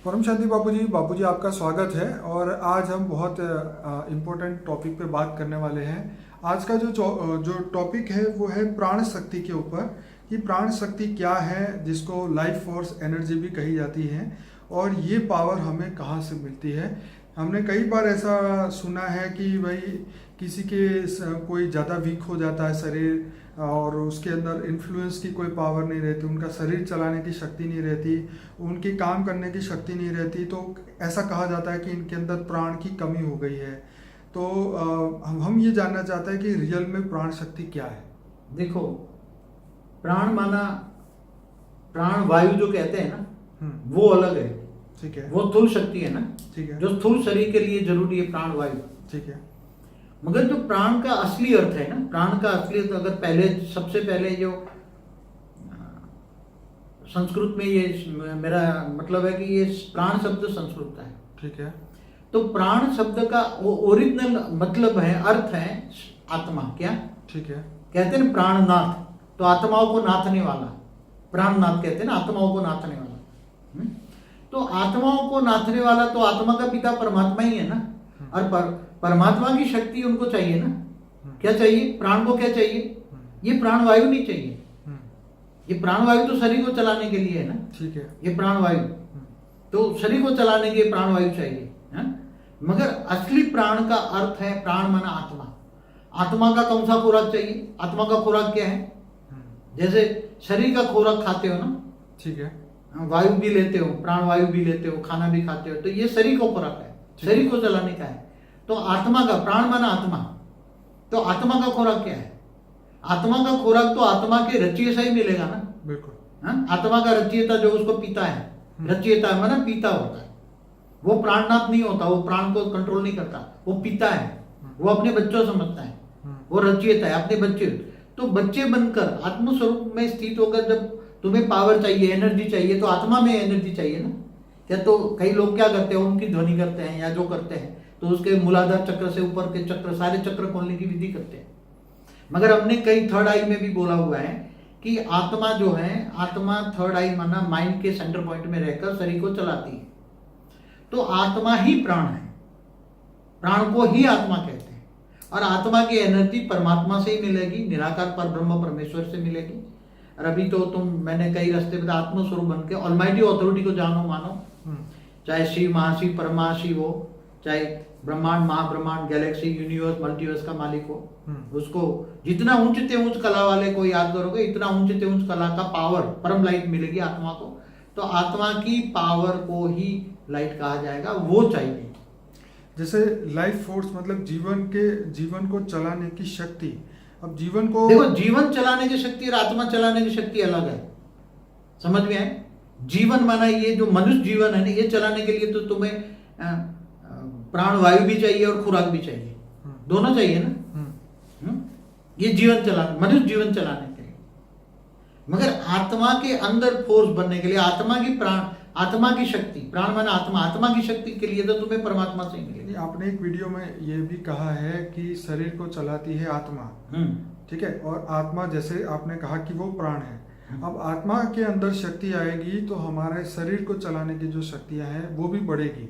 परम शांति बापूजी आपका स्वागत है। और आज हम बहुत इम्पोर्टेंट टॉपिक पे बात करने वाले हैं। आज का जो टॉपिक है वो है प्राण शक्ति के ऊपर, कि प्राण शक्ति क्या है, जिसको लाइफ फोर्स एनर्जी भी कही जाती है, और ये पावर हमें कहाँ से मिलती है। हमने कई बार ऐसा सुना है कि भाई किसी के कोई ज़्यादा वीक हो जाता है शरीर, और उसके अंदर इन्फ्लुएंस की कोई पावर नहीं रहती, उनका शरीर चलाने की शक्ति नहीं रहती, उनकी काम करने की शक्ति नहीं रहती, तो ऐसा कहा जाता है कि इनके अंदर प्राण की कमी हो गई है। तो हम ये जानना चाहते हैं कि रियल में प्राण शक्ति क्या है। देखो, प्राण माना प्राण वायु जो कहते हैं ना, वो अलग है। ठीक है, वो स्थूल शक्ति है ना। ठीक है, जो स्थूल शरीर के लिए जरूरी है, प्राण वायु। ठीक है। मगर जो प्राण का असली अर्थ है ना, प्राण का असली अर्थ अगर सबसे पहले जो संस्कृत में, ये मेरा मतलब है कि ये प्राण शब्द संस्कृत का है। ठीक है। तो प्राण शब्द का ओरिजिनल मतलब है, अर्थ है आत्मा। क्या? ठीक है। कहते हैं प्राणनाथ, तो आत्माओं को नाथने वाला, प्राणनाथ कहते हैं ना, आत्माओं को नाथने वाला। तो आत्माओं को नाथने वाला, तो आत्मा का पिता परमात्मा ही है ना। और परमात्मा की शक्ति उनको चाहिए ना। क्या चाहिए? प्राण को क्या चाहिए? ये प्राण वायु नहीं चाहिए। ये प्राण वायु तो शरीर को चलाने के लिए है ना। ठीक है। ये प्राण वायु तो शरीर को चलाने के लिए प्राण वायु चाहिए है? मगर असली प्राण का अर्थ है, प्राण माना आत्मा। आत्मा का कौन सा खुराक चाहिए? आत्मा का खुराक क्या है? जैसे शरीर का खुराक खाते हो ना, ठीक है, वायु भी लेते हो, प्राण वायु भी लेते हो, खाना भी खाते हो, तो ये शरीर को खुराक है, शरीर को चलाने का है। तो आत्मा का, प्राण माना आत्मा, तो आत्मा का खुराक क्या है? आत्मा का खुराक तो आत्मा के रचयिता ही मिलेगा ना। बिल्कुल। आत्मा का रचयिता जो उसको पीता है, रचयिता माना पीता होता है। वो प्राणनाथ नहीं होता, वो प्राण को कंट्रोल नहीं करता, वो पीता है, वो अपने बच्चों समझता है, वो रचयिता है अपने बच्चे। तो बच्चे बनकर आत्मस्वरूप में स्थित होकर जब तुम्हें पावर चाहिए, एनर्जी चाहिए, तो आत्मा में एनर्जी चाहिए ना। क्या तो कई लोग क्या करते हैं, उनकी ध्वनि करते हैं या जो करते हैं, तो उसके मूलाधार चक्र से ऊपर के चक्र, सारे चक्र खोलने की विधि करते हैं। मगर हमने कई थर्ड आई में भी बोला हुआ है कि आत्मा जो है, आत्मा थर्ड आई माना माइंड के सेंटर पॉइंट में रहकर शरीर को चलाती है। तो आत्मा ही प्राण है, प्राण को ही आत्मा कहते हैं। और आत्मा की एनर्जी परमात्मा से ही मिलेगी, निराकार पर ब्रह्म परमेश्वर से मिलेगी। और अभी तो मैंने कई रास्ते बता, आत्मस्वरूप बन के ऑलमाइटी अथॉरिटी को जानो मानो, चाहे शिव महाशिव परमाशिव हो, चाहे ब्रह्मांड महाब्रह्मांड गैलेक्सी यूनिवर्स मल्टीवर्स का मालिक हो, उसको जितना ऊंचते ऊंच कला वाले को याद करोगे, इतना ऊंचते ऊंच कला का पावर, परम लाइट मिलेगी आत्मा को। तो आत्मा की पावर को ही लाइट कहा जाएगा, वो चाहिए। जैसे लाइफ फोर्स मतलब जीवन को चलाने की शक्ति। अब जीवन को देखो, जीवन चलाने की शक्ति और आत्मा चलाने की शक्ति अलग है, समझ में आए? जीवन माना ये जो मनुष्य जीवन है ना, ये चलाने के लिए तो तुम्हें प्राण वायु भी चाहिए और खुराक भी चाहिए, दोनों चाहिए ना। ये जीवन चलाने, मनुष्य जीवन चलाने के लिए। मगर आत्मा के अंदर फोर्स बनने के लिए, आत्मा की प्राण, आत्मा की शक्ति, प्राण माना आत्मा, आत्मा की शक्ति के लिए तो तुम्हें परमात्मा से ही मिलेगी। आपने एक वीडियो में ये भी कहा है कि शरीर को चलाती है आत्मा, ठीक है, और आत्मा जैसे आपने कहा कि वो प्राण है। अब आत्मा के अंदर शक्ति आएगी तो हमारे शरीर को चलाने की जो शक्तियां हैं वो भी बढ़ेगी।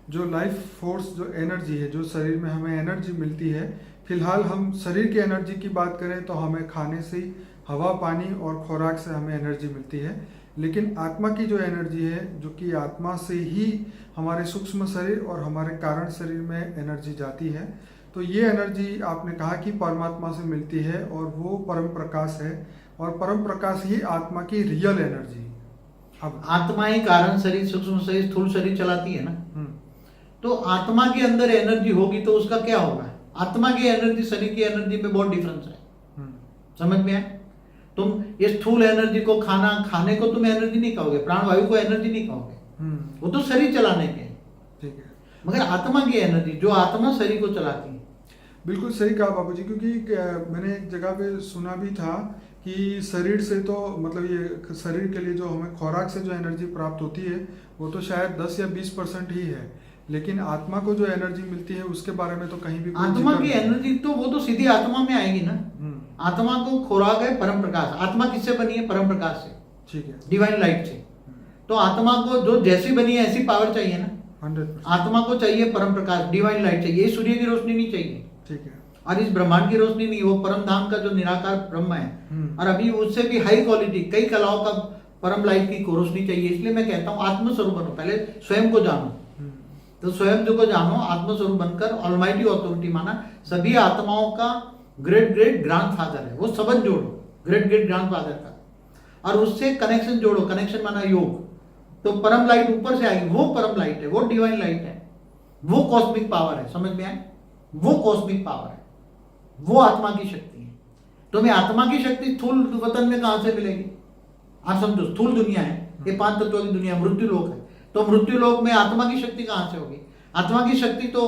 जो लाइफ फोर्स, जो एनर्जी है, जो शरीर में हमें एनर्जी मिलती है, फिलहाल हम शरीर की एनर्जी की बात करें तो हमें खाने से, हवा पानी और खुराक से हमें एनर्जी मिलती है। लेकिन आत्मा की जो एनर्जी है, जो कि आत्मा से ही हमारे सूक्ष्म शरीर और हमारे कारण शरीर में एनर्जी जाती है, तो ये एनर्जी आपने कहा कि परमात्मा से मिलती है, और वो परम प्रकाश है, और परम प्रकाश ही आत्मा की रियल एनर्जी। अब आत्मा ही कारण शरीर, सूक्ष्म शरीर, स्थूल शरीर चलाती है ना। तो आत्मा के अंदर एनर्जी होगी तो उसका क्या होगा? आत्मा की एनर्जी शरीर की एनर्जी में बहुत डिफरेंस है, समझ में आए? तुम ये स्थूल एनर्जी को, खाने को तुम एनर्जी नहीं कहोगे, प्राण वायु को एनर्जी नहीं कहोगे, वो तो शरीर चलाने के। ठीक है। मगर आत्मा की एनर्जी, जो आत्मा शरीर को चलाती है। बिल्कुल सही कहा बाबूजी, क्योंकि मैंने एक जगह पे सुना भी था कि शरीर से तो मतलब ये शरीर के लिए जो हमें खुराक से जो एनर्जी प्राप्त होती है वो तो शायद 10 या 20% ही है, लेकिन आत्मा को जो एनर्जी मिलती है उसके बारे में तो कहीं भी आत्मा की एनर्जी तो वो तो सीधी आत्मा में आएगी ना। आत्मा को खुराक है परम प्रकाश। आत्मा किससे बनी है? परम प्रकाश से, ठीक है, डिवाइन लाइट से। तो आत्मा को जो जैसी बनी है ऐसी पावर चाहिए ना। 100%। आत्मा को चाहिए परम प्रकाश, डिवाइन लाइट चाहिए, सूर्य की रोशनी नहीं चाहिए, ठीक है। और इस ब्रह्मांड की रोशनी नहीं, वो परम धाम का जो निराकार ब्रह्म है। और अभी उससे भी हाई क्वालिटी कई कलाओं का परम लाइट की रोशनी चाहिए। इसलिए मैं कहता हूँ आत्मस्वरूप बनो, पहले स्वयं को जानो। तो स्वयं जो को जानो, आत्मस्वरूप बनकर ऑलमाइटी ऑथोरिटी माना, सभी आत्माओं का ग्रेट ग्रेट ग्रैंड फादर है वो, सबन जोड़ो ग्रेट ग्रेट ग्रैंड फादर का, और उससे कनेक्शन जोड़ो। कनेक्शन माना योग, तो परम लाइट ऊपर से आएगी, वो परम लाइट है, वो डिवाइन लाइट है, वो कॉस्मिक पावर है। समझ में आए? वो कॉस्मिक पावर है, वो आत्मा की शक्ति है। तो मैं आत्मा की शक्ति स्थूल वतन में कहां से मिलेगी? आप समझो, स्थूल दुनिया है, ये 5 तत्वों की दुनिया, मृत्यु लोक है, तो मृत्यु लोक में आत्मा की शक्ति कहां से होगी? आत्मा की शक्ति तो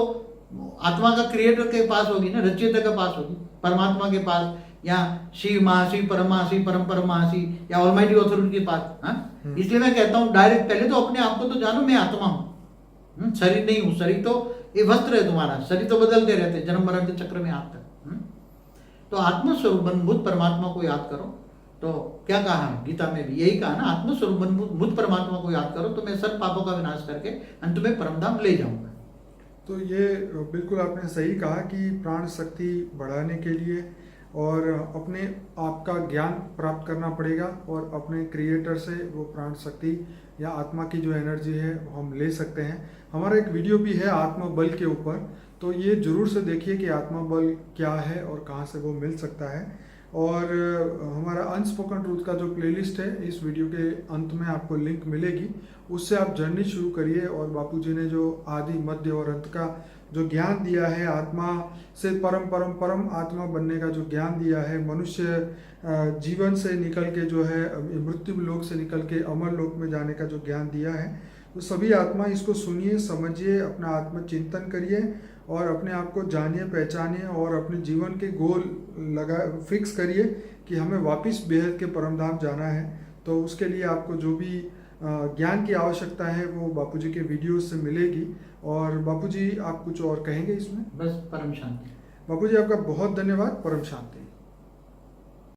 आत्मा का क्रिएटर के पास होगी ना, रचयिता के पास होगी, परमात्मा के पास, या शिव महाशिव परमाशिव परम परमाशिव, या ऑलमाइटी ऑथोरिटी के पास। हाँ, इसलिए मैं कहता हूं डायरेक्ट पहले तो अपने आप को तो जानो, मैं आत्मा हूं, शरीर नहीं हूं। शरीर तो ये वस्त्र है तुम्हारा, शरीर तो बदलते रहते जन्म मरण के चक्र में आप तक। तो आत्मस्वरूप बनभूत परमात्मा को याद करो। तो क्या कहा गीता में भी यही कहा ना, आत्मस्वरूप बनभूत परमात्मा को याद करो तो मैं सब पापों का विनाश करके अंत में परमधाम ले जाऊंगा। तो ये बिल्कुल आपने सही कहा कि प्राण शक्ति बढ़ाने के लिए और अपने आप का ज्ञान प्राप्त करना पड़ेगा, और अपने क्रिएटर से वो प्राण शक्ति या आत्मा की जो एनर्जी है वो हम ले सकते हैं। हमारा एक वीडियो भी है आत्मा बल के ऊपर, तो ये जरूर से देखिए कि आत्मा बल क्या है और कहाँ से वो मिल सकता है। और हमारा अनस्पोकन ट्रूथ का जो प्लेलिस्ट है, इस वीडियो के अंत में आपको लिंक मिलेगी, उससे आप जर्नी शुरू करिए। और बापूजी ने जो आदि मध्य और अंत का जो ज्ञान दिया है, आत्मा से परम परम परम आत्मा बनने का जो ज्ञान दिया है, मनुष्य जीवन से निकल के जो है मृत्यु लोक से निकल के अमर लोक में जाने का जो ज्ञान दिया है, तो सभी आत्मा इसको सुनिए, समझिए, अपना आत्मचिंतन करिए और अपने आप को जानिए, पहचानिए, और अपने जीवन के गोल फिक्स करिए कि हमें वापस बेहद के परमधाम जाना है। तो उसके लिए आपको जो भी ज्ञान की आवश्यकता है वो बापूजी के वीडियोस से मिलेगी। और बापूजी आप कुछ और कहेंगे इसमें? बस परम शांति। बापूजी आपका बहुत धन्यवाद। परम शांति।